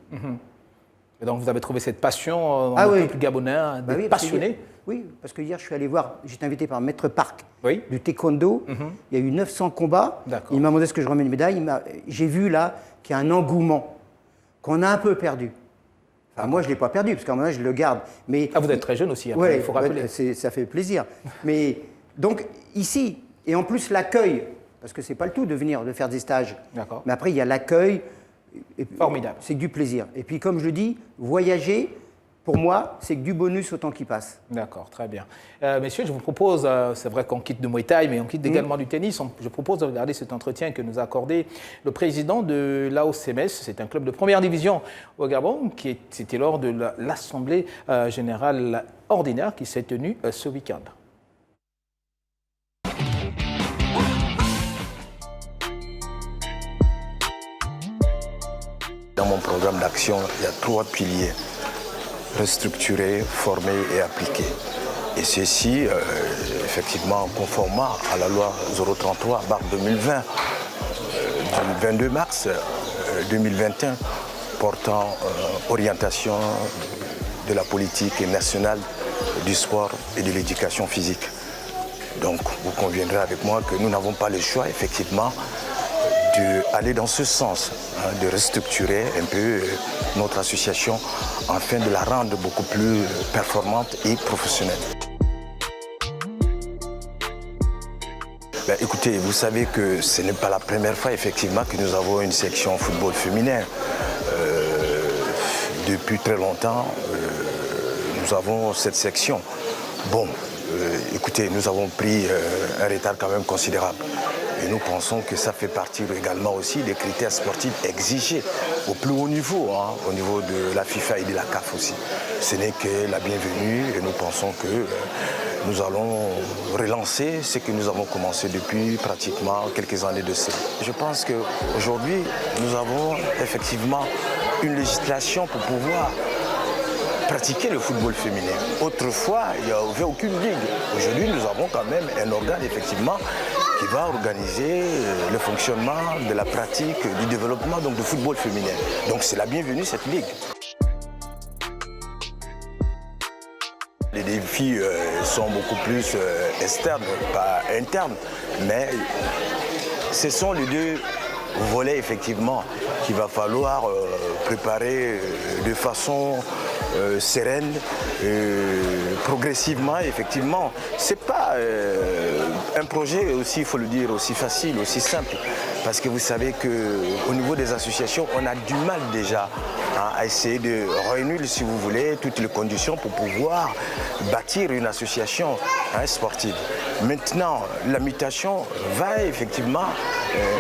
Et donc vous avez trouvé cette passion dans le peuple gabonais, passionné? Oui, parce que hier, je suis allé voir, j'étais invité par Maître Park du taekwondo. Il y a eu 900 combats. Il m'a demandé ce que je remets une médaille. J'ai vu là qu'il y a un engouement qu'on a un peu perdu. Enfin, moi, je ne l'ai pas perdu, parce qu'à un moment, je le garde. Mais, vous êtes très jeune aussi, après, ouais, il faut rappeler. Ça fait plaisir. Mais donc, ici, et en plus l'accueil, parce que ce n'est pas le tout de venir, de faire des stages. D'accord. Mais après, il y a l'accueil. Formidable. C'est du plaisir. Et puis, comme je le dis, voyager, pour moi, c'est que du bonus au temps qui passe. D'accord, très bien. Messieurs, je vous propose, c'est vrai qu'on quitte de Muay Thai, mais on quitte également du tennis. Je propose de regarder cet entretien que nous a accordé le président de l'AOCMS. C'est un club de première division au Gabon, c'était lors de l'Assemblée générale ordinaire qui s'est tenue ce week-end. Dans mon programme d'action, il y a 3 piliers: restructurer, former et appliquer. Et ceci, effectivement, conformément à la loi 033/2020 du 22 mars 2021 portant orientation de la politique nationale du sport et de l'éducation physique. Donc, vous conviendrez avec moi que nous n'avons pas le choix, effectivement, d'aller dans ce sens, de restructurer un peu notre association afin de la rendre beaucoup plus performante et professionnelle. Écoutez, vous savez que ce n'est pas la première fois effectivement que nous avons une section football féminin. Depuis très longtemps, nous avons cette section. Bon, écoutez, nous avons pris un retard quand même considérable. Et nous pensons que ça fait partie également aussi des critères sportifs exigés au plus haut niveau, au niveau de la FIFA et de la CAF aussi. Ce n'est que la bienvenue et nous pensons que nous allons relancer ce que nous avons commencé depuis pratiquement quelques années de cela. Je pense qu'aujourd'hui, nous avons effectivement une législation pour pouvoir pratiquer le football féminin. Autrefois, il n'y avait aucune ligue. Aujourd'hui, nous avons quand même un organe, effectivement, qui va organiser le fonctionnement de la pratique, du développement donc, du football féminin. Donc c'est la bienvenue, cette ligue. Les défis sont beaucoup plus externes, pas internes, mais ce sont les 2 volets, effectivement, qu'il va falloir préparer de façon sereine, progressivement, effectivement. Ce n'est pas un projet aussi, il faut le dire, aussi facile, aussi simple. Parce que vous savez qu'au niveau des associations, on a du mal déjà à essayer de réunir, si vous voulez, toutes les conditions pour pouvoir bâtir une association sportive. Maintenant, la mutation va effectivement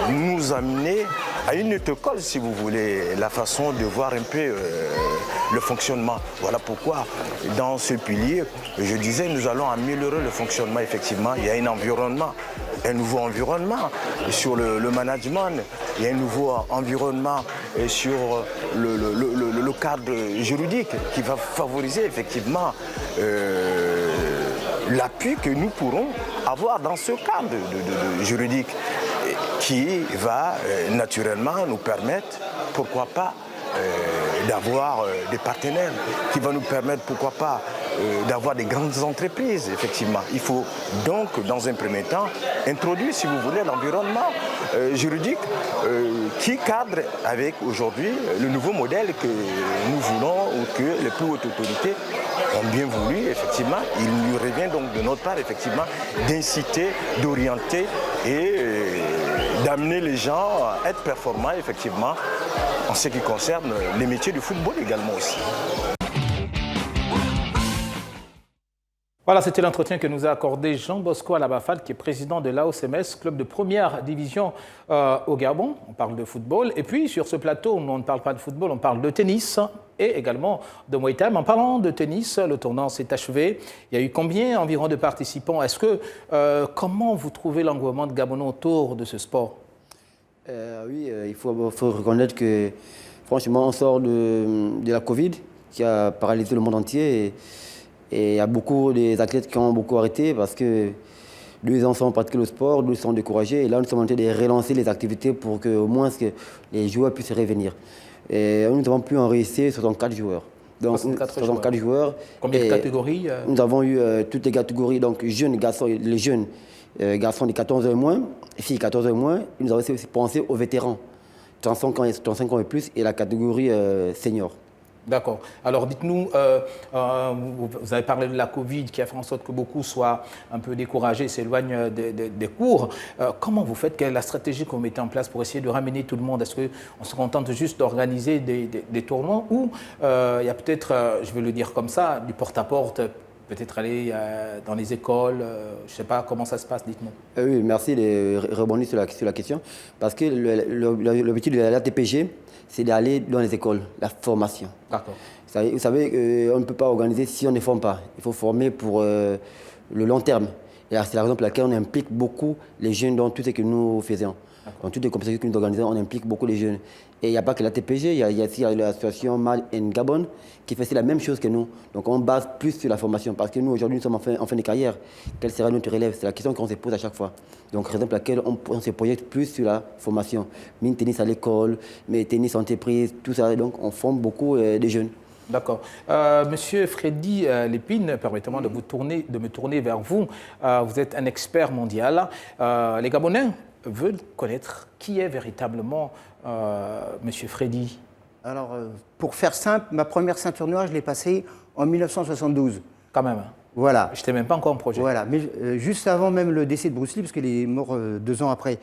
nous amener à une autre école, si vous voulez, la façon de voir un peu le fonctionnement. Voilà pourquoi, dans ce pilier, je disais, nous allons améliorer le fonctionnement, effectivement. Il y a un nouveau environnement sur le management, il y a un nouveau environnement sur le cadre juridique qui va favoriser, effectivement, l'appui que nous pourrons avoir dans ce cadre juridique qui va naturellement nous permettre, pourquoi pas, d'avoir des partenaires, qui va nous permettre, pourquoi pas, d'avoir des grandes entreprises, effectivement. Il faut donc, dans un premier temps, introduire, si vous voulez, l'environnement juridique qui cadre avec, aujourd'hui, le nouveau modèle que nous voulons ou que les plus hautes autorités ont bien voulu, effectivement. Il nous revient donc de notre part, effectivement, d'inciter, d'orienter et d'amener les gens à être performants, effectivement, en ce qui concerne les métiers du football également aussi. Voilà, c'était l'entretien que nous a accordé Jean Bosco Alabafal, qui est président de l'AOCMS, club de première division au Gabon. On parle de football. Et puis, sur ce plateau, on ne parle pas de football, on parle de tennis et également de Muay Thai. En parlant de tennis, le tournoi s'est achevé. Il y a eu combien environ de participants? Est-ce que, comment vous trouvez l'engouement de Gabonais autour de ce sport? Oui, il faut reconnaître que, franchement, on sort de la Covid qui a paralysé le monde entier. Et il y a beaucoup d'athlètes qui ont beaucoup arrêté parce que 2 ans sans pratiquer le sport, 2 sont découragés. Et là, nous sommes en train de relancer les activités pour qu'au moins les joueurs puissent revenir. Et nous avons pu enregistrer 64 joueurs. Donc, 64 joueurs. Combien de catégories Nous avons eu toutes les catégories, donc jeunes garçons, les jeunes garçons de 14 ans et moins, filles de 14 ans et moins. Nous avons aussi pensé aux vétérans, 35 ans et plus, et la catégorie senior. D'accord. Alors dites-nous, vous avez parlé de la Covid qui a fait en sorte que beaucoup soient un peu découragés, s'éloignent des cours. Comment vous faites? Quelle est la stratégie que vous mettez en place pour essayer de ramener tout le monde? Est-ce qu'on se contente juste d'organiser des tournois ou il y a peut-être, je vais le dire comme ça, du porte-à-porte, peut-être aller dans les écoles, je ne sais pas comment ça se passe, dites-moi. Oui, merci de rebondir sur la question. Parce que l'objectif de l'ATPG, c'est d'aller dans les écoles, la formation. D'accord. Vous savez, on ne peut pas organiser si on ne forme pas. Il faut former pour le long terme. Et c'est la raison pour laquelle on implique beaucoup les jeunes dans tout ce que nous faisons. Dans toutes les compétitions que nous organisons, on implique beaucoup les jeunes. Et il n'y a pas que la TPG, il y a aussi l'association Mal en Gabon qui fait la même chose que nous. Donc on base plus sur la formation parce que nous, aujourd'hui, nous sommes en fin de carrière. Quelle sera notre relève? C'est la question qu'on se pose à chaque fois. Donc raison pour laquelle on se projette plus sur la formation. Mine tennis à l'école, mais tennis entreprise, tout ça. Donc on forme beaucoup des jeunes. D'accord. Monsieur Freddy Lépine, permettez-moi de me tourner vers vous. Vous êtes un expert mondial. Les Gabonais veulent connaître qui est véritablement Monsieur Freddy. Alors, pour faire simple, ma première ceinture noire, je l'ai passée en 1972. Quand même. Voilà. Je n'étais même pas encore en projet. Voilà, mais juste avant même le décès de Bruce Lee, parce qu'il est mort 2 ans après.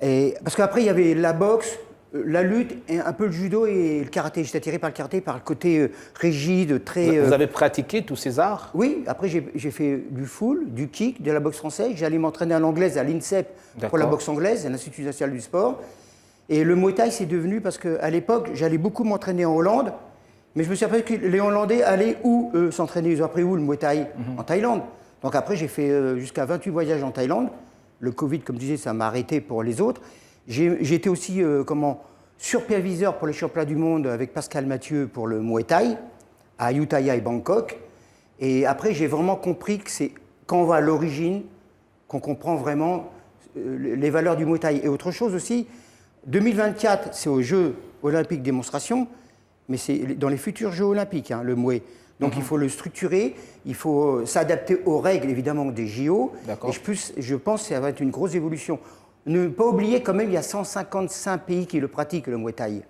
Et, parce qu'après, il y avait la boxe, la lutte, et un peu le judo et le karaté. J'étais attiré par le karaté, par le côté rigide, très... Vous avez pratiqué tous ces arts? Oui, après j'ai fait du full, du kick, de la boxe française. J'allais m'entraîner à l'anglaise, à l'INSEP, pour la boxe anglaise, à l'Institut national du sport. Et le Muay Thai, c'est devenu, parce qu'à l'époque, j'allais beaucoup m'entraîner en Hollande, mais je me suis aperçu que les Hollandais allaient où s'entraîner? Ils ont appris où le Muay Thai? En Thaïlande. Donc après, j'ai fait jusqu'à 28 voyages en Thaïlande. Le Covid, comme je disais, ça m'a arrêté pour les autres. J'ai été aussi superviseur pour les championnats du monde avec Pascal Mathieu pour le Muay Thai, à Ayutthaya et Bangkok. Et après, j'ai vraiment compris que c'est quand on va à l'origine qu'on comprend vraiment les valeurs du Muay Thai. Et autre chose aussi, 2024, c'est aux Jeux olympiques démonstration, mais c'est dans les futurs Jeux olympiques, le Muay. Donc il faut le structurer, il faut s'adapter aux règles évidemment des JO. Et je pense que ça va être une grosse évolution. Ne pas oublier quand même, il y a 155 pays qui le pratiquent, le Muay Thai.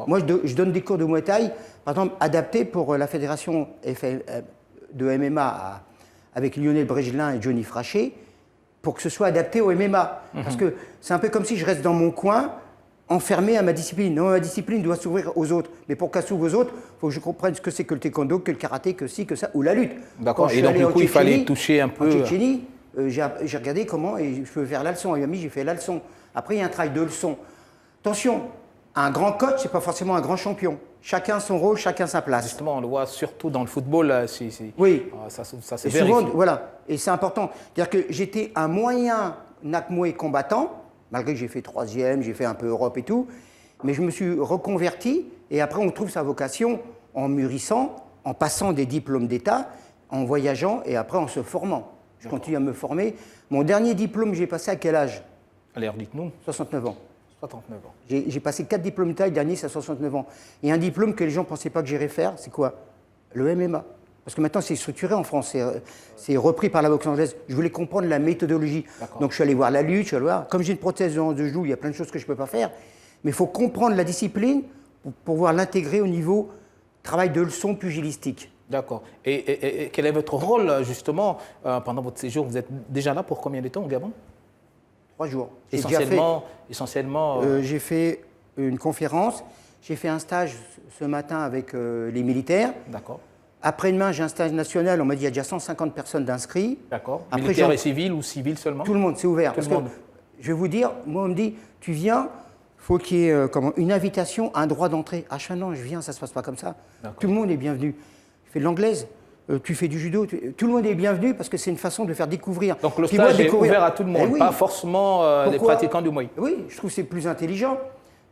Moi, je donne des cours de Muay Thai, par exemple, adaptés pour la fédération de MMA avec Lionel Bregelin et Johnny Frachet, pour que ce soit adapté au MMA. Parce que c'est un peu comme si je reste dans mon coin, enfermé à ma discipline. Non, ma discipline doit s'ouvrir aux autres. Mais pour qu'elle s'ouvre aux autres, il faut que je comprenne ce que c'est que le taekwondo, que le karaté, que ci, que ça, ou la lutte. D'accord. Et donc, du coup, il fallait toucher un peu... En Tchétchénie, j'ai regardé comment, et je peux faire la leçon. À Miami, j'ai fait la leçon. Après, il y a un travail de leçon. Attention, un grand coach, ce n'est pas forcément un grand champion. Chacun son rôle, chacun sa place. Justement, on le voit surtout dans le football. Oui. Ça se vérifie. Souvent, voilà. Et c'est important. C'est-à-dire que j'étais un moyen Nakmuay combattant, malgré que j'ai fait 3e, j'ai fait un peu Europe et tout. Mais je me suis reconverti. Et après, on trouve sa vocation en mûrissant, en passant des diplômes d'État, en voyageant et après en se formant. Je continue à me former. Mon dernier diplôme, j'ai passé à quel âge? Allez, dites-nous. 69 ans. 69 ans. J'ai passé 4 diplômes d'État, le dernier, c'est à 69 ans. Et un diplôme que les gens ne pensaient pas que j'irais faire, c'est quoi? Le MMA. Parce que maintenant, c'est structuré en France, c'est repris par la boxe anglaise. Je voulais comprendre la méthodologie. Donc, je suis allé voir la lutte, je suis allé voir. Comme j'ai une prothèse de genou, il y a plein de choses que je ne peux pas faire. Mais il faut comprendre la discipline pour pouvoir l'intégrer au niveau travail de leçon pugilistique. D'accord. Et quel est votre rôle, justement, pendant votre séjour? Vous êtes déjà là pour combien de temps au Gabon? 3 jours. Essentiellement. J'ai fait une conférence, j'ai fait un stage ce matin avec les militaires. D'accord. Après-demain, j'ai un stage national, on m'a dit qu'il y a déjà 150 personnes d'inscrits. D'accord. Militaires et civils ou civils seulement? Tout le monde, c'est ouvert. Parce que, je vais vous dire, moi on me dit, tu viens, il faut qu'il y ait une invitation, un droit d'entrée. Ah, non, je viens, ça ne se passe pas comme ça. Tout le monde est bienvenu. Tu fais de l'anglaise, tu fais du judo, tout le monde est bienvenu parce que c'est une façon de le faire découvrir. Donc le stage est ouvert à tout le monde, pas forcément les pratiquants du Muay. Oui, je trouve que c'est plus intelligent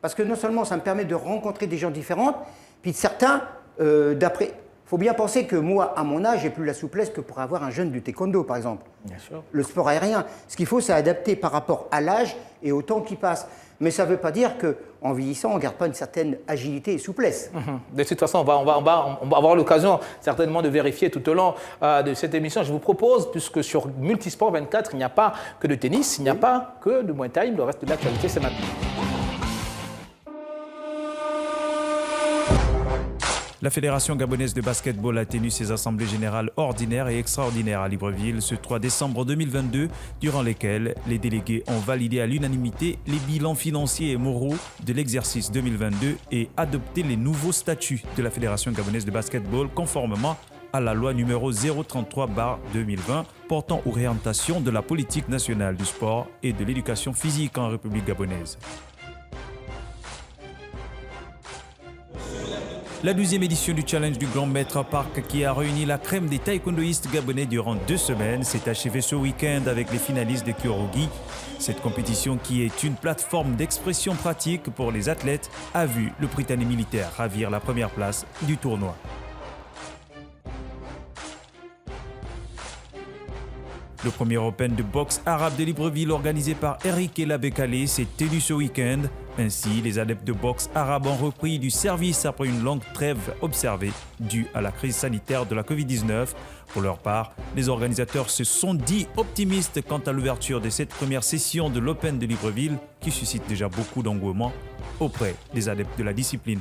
parce que non seulement ça me permet de rencontrer des gens différents, puis certains, d'après... Il faut bien penser que moi, à mon âge, j'ai plus la souplesse que pour avoir un jeune du taekwondo, par exemple. Bien sûr. Le sport aérien. Ce qu'il faut, c'est adapter par rapport à l'âge et au temps qui passe. Mais ça ne veut pas dire qu'en vieillissant, on ne garde pas une certaine agilité et souplesse. De toute façon, on va avoir l'occasion certainement de vérifier tout au long de cette émission. Je vous propose, puisque sur Multisport 24, il n'y a pas que de tennis, il n'y a pas que de Muay Thai, le reste de l'actualité, c'est maintenant. La Fédération gabonaise de basketball a tenu ses assemblées générales ordinaires et extraordinaires à Libreville ce 3 décembre 2022, durant lesquelles les délégués ont validé à l'unanimité les bilans financiers et moraux de l'exercice 2022 et adopté les nouveaux statuts de la Fédération gabonaise de basketball conformément à la loi numéro 033/2020 portant orientation de la politique nationale du sport et de l'éducation physique en République gabonaise. La 12e édition du Challenge du Grand Maître Park, qui a réuni la crème des taekwondoïstes gabonais durant 2 semaines, s'est achevée ce week-end avec les finalistes de Kyorogi. Cette compétition, qui est une plateforme d'expression pratique pour les athlètes, a vu le Britannique militaire ravir la première place du tournoi. Le premier Open de boxe arabe de Libreville, organisé par Eric Elabekale, s'est tenu ce week-end. Ainsi, les adeptes de boxe arabe ont repris du service après une longue trêve observée due à la crise sanitaire de la Covid-19. Pour leur part, les organisateurs se sont dit optimistes quant à l'ouverture de cette première session de l'Open de Libreville, qui suscite déjà beaucoup d'engouement auprès des adeptes de la discipline.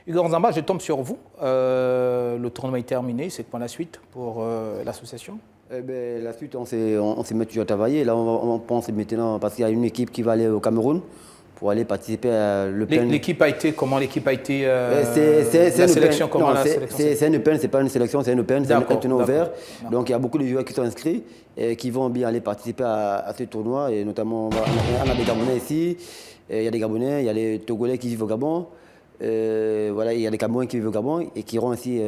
Igor Nzamba, je tombe sur vous. Le tournoi est terminé. C'est quoi la suite pour l'association? La suite, on s'est mis toujours à travailler. Là, on pense maintenant, parce qu'il y a une équipe qui va aller au Cameroun pour aller participer à l'Open. L'équipe a été, comment l'équipe a été la sélection, comment la sélection? C'est un Open, c'est pas une sélection, c'est un Open, c'est un tournoi ouvert. Donc il y a beaucoup de joueurs qui sont inscrits et qui vont bien aller participer à ce tournoi. Et notamment, on a des Gabonais ici, il y a des Gabonais, il y a les Togolais qui vivent au Gabon. Voilà, il y a des Camerounais qui vivent au Gabon et qui iront aussi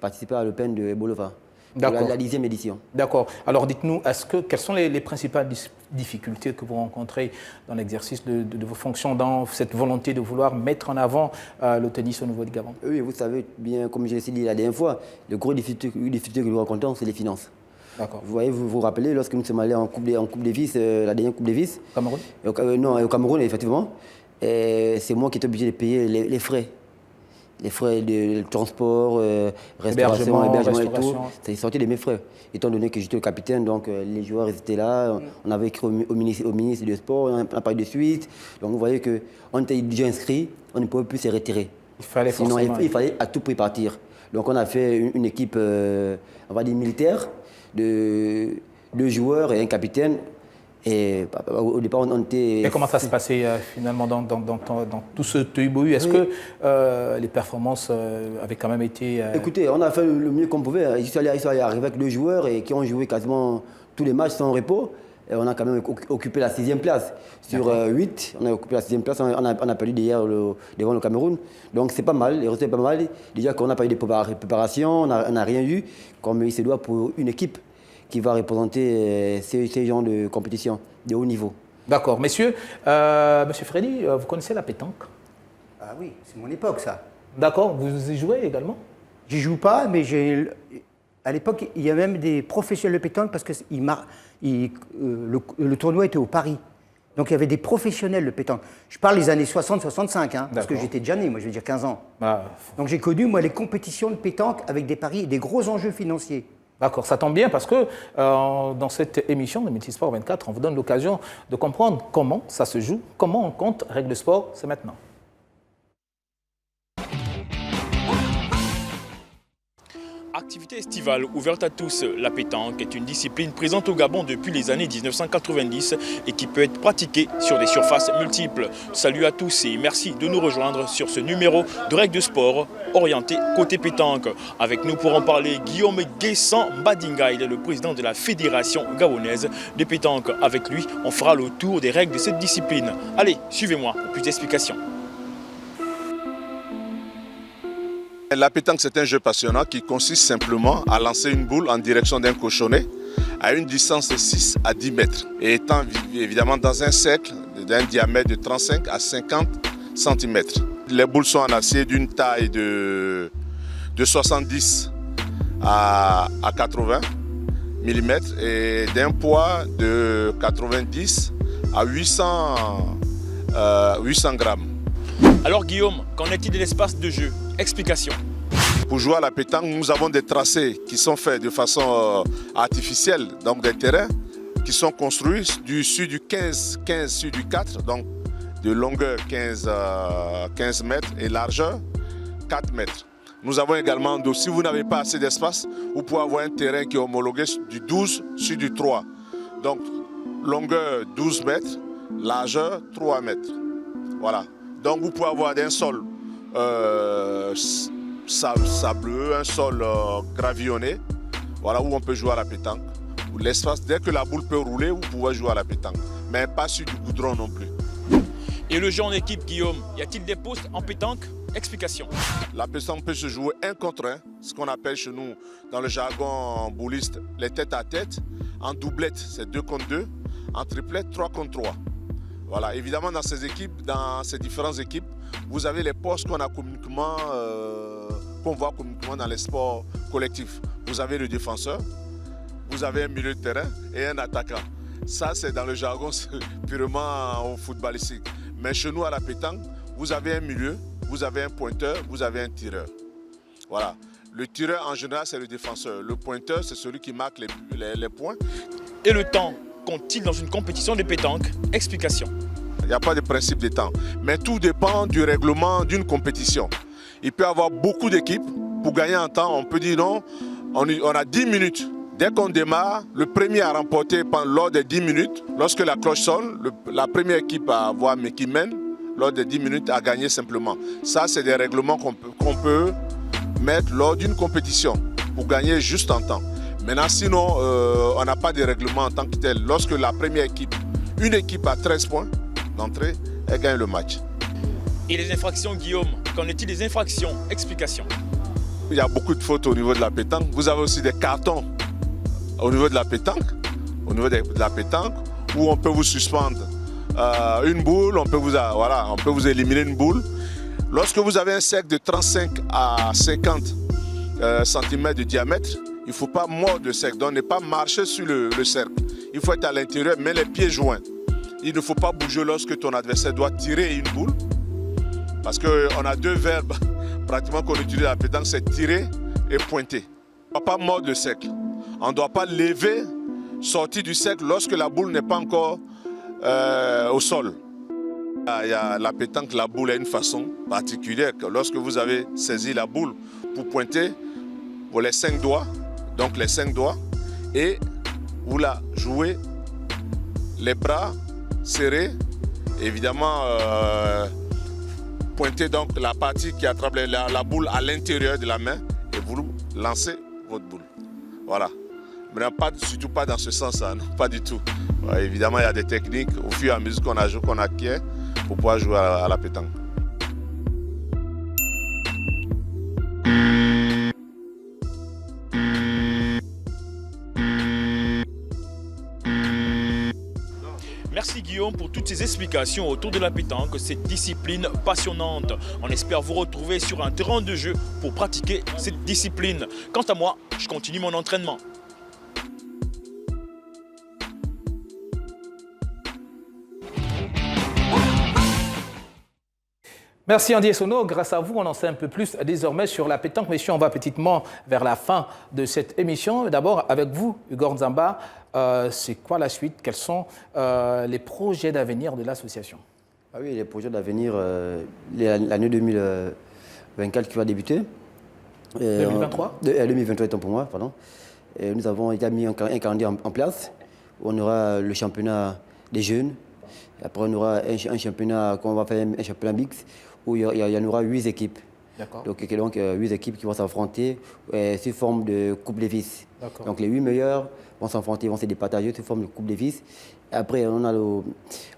participer à l'Open de Bolova. La 10e édition. D'accord. Alors dites-nous, quelles sont les principales difficultés que vous rencontrez dans l'exercice de vos fonctions, dans cette volonté de vouloir mettre en avant le tennis au niveau du Gabon? Oui, vous savez bien, comme je l'ai dit la dernière fois, le gros difficulté que nous rencontrons, c'est les finances. D'accord. Vous voyez, vous vous rappelez, lorsque nous sommes allés en Coupe Davis, la dernière Coupe Davis. Cameroun? Non, au Cameroun, effectivement. C'est moi qui étais obligé de payer les frais. Les frais de transport, restauration, hébergement et tout. C'est sorti de mes frais. Étant donné que j'étais le capitaine, donc les joueurs étaient là. On avait écrit au ministre du Sport, on a parlé de suite. Donc vous voyez qu'on était déjà inscrits, on ne pouvait plus se retirer. Sinon, il fallait à tout prix partir. Donc on a fait une équipe, on va dire militaire, de 2 joueurs et un capitaine. Et au départ, on était... Et comment ça se passait finalement dans tout ce tohu-bohu? Est-ce que les performances avaient quand même été... Écoutez, on a fait le mieux qu'on pouvait. Ils sont allés arriver avec 2 joueurs et qui ont joué quasiment tous les matchs sans repos. Et on a quand même occupé la 6e place. Sur 8, on a occupé la 6e place. On a perdu hier devant le Cameroun. Donc c'est pas mal, les résultats sont pas mal. Déjà qu'on n'a pas eu de préparation, on n'a rien eu, comme il se doit pour une équipe qui va représenter ces genres de compétition de haut niveau. D'accord. Messieurs, Monsieur Freddy, vous connaissez la pétanque? Ah oui, c'est mon époque ça. D'accord, vous y jouez également? J'y joue pas, mais à l'époque, il y a même des professionnels de pétanque parce que le tournoi était au Paris. Donc il y avait des professionnels de pétanque. Je parle des années 60-65, hein, parce que j'étais déjà né, moi je veux dire 15 ans. Donc j'ai connu moi les compétitions de pétanque avec des paris et des gros enjeux financiers. D'accord, ça tombe bien parce que dans cette émission de Multisport 24, on vous donne l'occasion de comprendre comment ça se joue, comment on compte. Règles de sport, c'est maintenant. Activité estivale ouverte à tous, la pétanque est une discipline présente au Gabon depuis les années 1990 et qui peut être pratiquée sur des surfaces multiples. Salut à tous et merci de nous rejoindre sur ce numéro de Règles de sport orienté côté pétanque. Avec nous pour en parler, Guillaume Guessan Badinga, il est le président de la Fédération gabonaise de pétanque. Avec lui, on fera le tour des règles de cette discipline. Allez, suivez-moi pour plus d'explications. La pétanque, c'est un jeu passionnant qui consiste simplement à lancer une boule en direction d'un cochonnet à une distance de 6 à 10 mètres et étant évidemment dans un cercle d'un diamètre de 35 à 50 cm. Les boules sont en acier d'une taille de 70 à 80 mm et d'un poids de 90 à 800 grammes. Alors Guillaume, qu'en est-il de l'espace de jeu? Explication. Pour jouer à la pétanque, nous avons des tracés qui sont faits de façon artificielle, donc des terrains qui sont construits du sud du 15 sur du 4, donc de longueur 15 mètres et largeur 4 mètres. Nous avons également, si vous n'avez pas assez d'espace, vous pouvez avoir un terrain qui est homologué du 12 sur du 3. Donc, longueur 12 mètres, largeur 3 mètres. Voilà. Donc, vous pouvez avoir un sol sableux, un sol gravillonné, voilà, où on peut jouer à la pétanque. L'espace, dès que la boule peut rouler, vous pouvez jouer à la pétanque. Mais pas sur du goudron non plus. Et le jeu en équipe, Guillaume, y a-t-il des postes en pétanque? Explication. La pétanque peut se jouer 1 contre 1, ce qu'on appelle chez nous, dans le jargon bouliste, les tête à tête. En doublette, c'est 2 contre 2. En triplette, 3 contre 3. Voilà, évidemment, dans ces équipes, dans ces différentes équipes, vous avez les postes qu'on voit communément dans les sports collectifs. Vous avez le défenseur, vous avez un milieu de terrain et un attaquant. Ça, c'est dans le jargon purement footballistique. Mais chez nous, à la pétanque, vous avez un milieu, vous avez un pointeur, vous avez un tireur. Voilà. Le tireur, en général, c'est le défenseur. Le pointeur, c'est celui qui marque les points. Et le temps compte-t-il dans une compétition de pétanque? Explication. Il n'y a pas de principe de temps. Mais tout dépend du règlement d'une compétition. Il peut y avoir beaucoup d'équipes. Pour gagner en temps, on peut dire non, on a 10 minutes. Dès qu'on démarre, le premier à remporter lors des 10 minutes, lorsque la cloche sonne, la première équipe qui mène, lors des 10 minutes, a gagné simplement. Ça, c'est des règlements qu'on peut mettre lors d'une compétition pour gagner juste en temps. Maintenant, sinon, on n'a pas de règlement en tant que tel. Lorsque la première équipe, une équipe a 13 points d'entrée, elle gagne le match. Et les infractions, Guillaume, qu'en est-il des infractions? Explication. Il y a beaucoup de fautes au niveau de la pétanque. Vous avez aussi des cartons au niveau de la pétanque, où on peut vous suspendre une boule, on peut vous éliminer une boule. Lorsque vous avez un cercle de 35 à 50 cm de diamètre, il ne faut pas mordre le cercle, donc ne pas marcher sur le cercle. Il faut être à l'intérieur, mais les pieds joints. Il ne faut pas bouger lorsque ton adversaire doit tirer une boule, parce qu'on a 2 verbes pratiquement qu'on utilise à la pétanque, c'est tirer et pointer. On ne doit pas mordre le cercle. On ne doit pas lever, sortir du cercle lorsque la boule n'est pas encore au sol. Il y a la pétanque, la boule a une façon particulière. Lorsque vous avez saisi la boule pour pointer, vous les 5 doigts, donc les 5 doigts, et vous la jouez les bras serrés, évidemment pointez donc la partie qui attrape la boule à l'intérieur de la main et vous lancez votre boule. Voilà. Mais surtout pas dans ce sens-là, pas du tout. Ouais, évidemment, il y a des techniques au fur et à mesure qu'on acquiert pour pouvoir jouer à la pétanque. Merci Guillaume pour toutes ces explications autour de la pétanque, cette discipline passionnante. On espère vous retrouver sur un terrain de jeu pour pratiquer cette discipline. Quant à moi, je continue mon entraînement. Merci Andy Essono. Grâce à vous, on en sait un peu plus désormais sur la pétanque. Messieurs, on va petitement vers la fin de cette émission. D'abord, avec vous, Hugo Nzamba, c'est quoi la suite? Quels sont les projets d'avenir de l'association? Ah oui, les projets d'avenir, l'année 2024 qui va débuter. 2023 2023 étant pour moi, pardon. Et nous avons déjà mis un calendrier en place. On aura le championnat des jeunes. Après, on aura un championnat, qu'on va faire un championnat mix, où il y en aura 8 équipes. Donc 8 équipes qui vont s'affronter sous forme de Coupe Davis. Donc les 8 meilleurs vont s'affronter, vont se départager sous forme de Coupe Davis. Après, on a au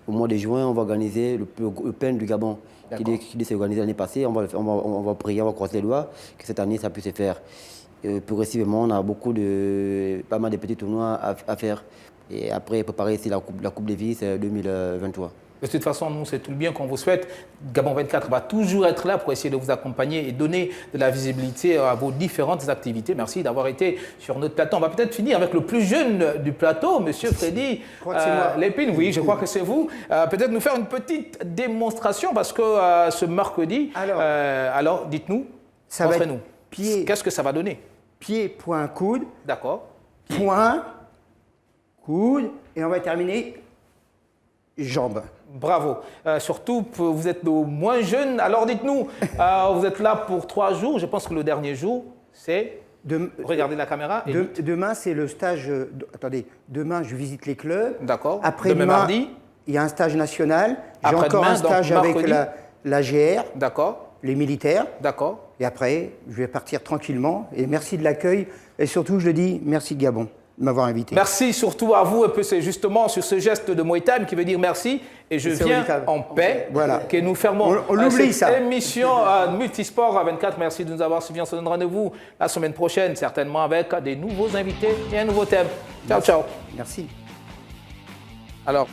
mois de juin, on va organiser le PEN du Gabon, qui s'est organisé l'année passée. On va prier, on va croiser les doigts que cette année, ça puisse se faire. Progressivement, on a pas mal de petits tournois à faire. Et après, préparer ici la Coupe Davis 2023. De toute façon, nous, c'est tout le bien qu'on vous souhaite. Gabon 24 va toujours être là pour essayer de vous accompagner et donner de la visibilité à vos différentes activités. Merci d'avoir été sur notre plateau. On va peut-être finir avec le plus jeune du plateau, M. Freddy Lépine. Oui, je crois que c'est vous. Peut-être nous faire une petite démonstration parce que ce mercredi, alors dites-nous, montrez-nous. Qu'est-ce que ça va donner? Pied, point, coude. D'accord. Point, coude. Et on va terminer jambes. Bravo. Surtout, vous êtes moins jeune. Alors dites-nous, vous êtes là pour 3 jours. Je pense que le dernier jour, c'est... Regardez la caméra. Demain, c'est le stage... attendez, demain, je visite les clubs. D'accord. Après-demain, mardi, il y a un stage national. J'ai encore un stage avec la GR. D'accord. Les militaires. D'accord. Et après, je vais partir tranquillement. Et merci de l'accueil. Et surtout, je le dis, merci Gabon de m'avoir invité. Merci surtout à vous. Et puis c'est justement sur ce geste de Muay Thai qui veut dire merci. Et je viens en paix. Voilà. Que nous fermons cette émission Multisport à 24. Merci de nous avoir suivis. On se donne rendez-vous la semaine prochaine, certainement avec des nouveaux invités et un nouveau thème. Ciao, ciao. Merci. Alors...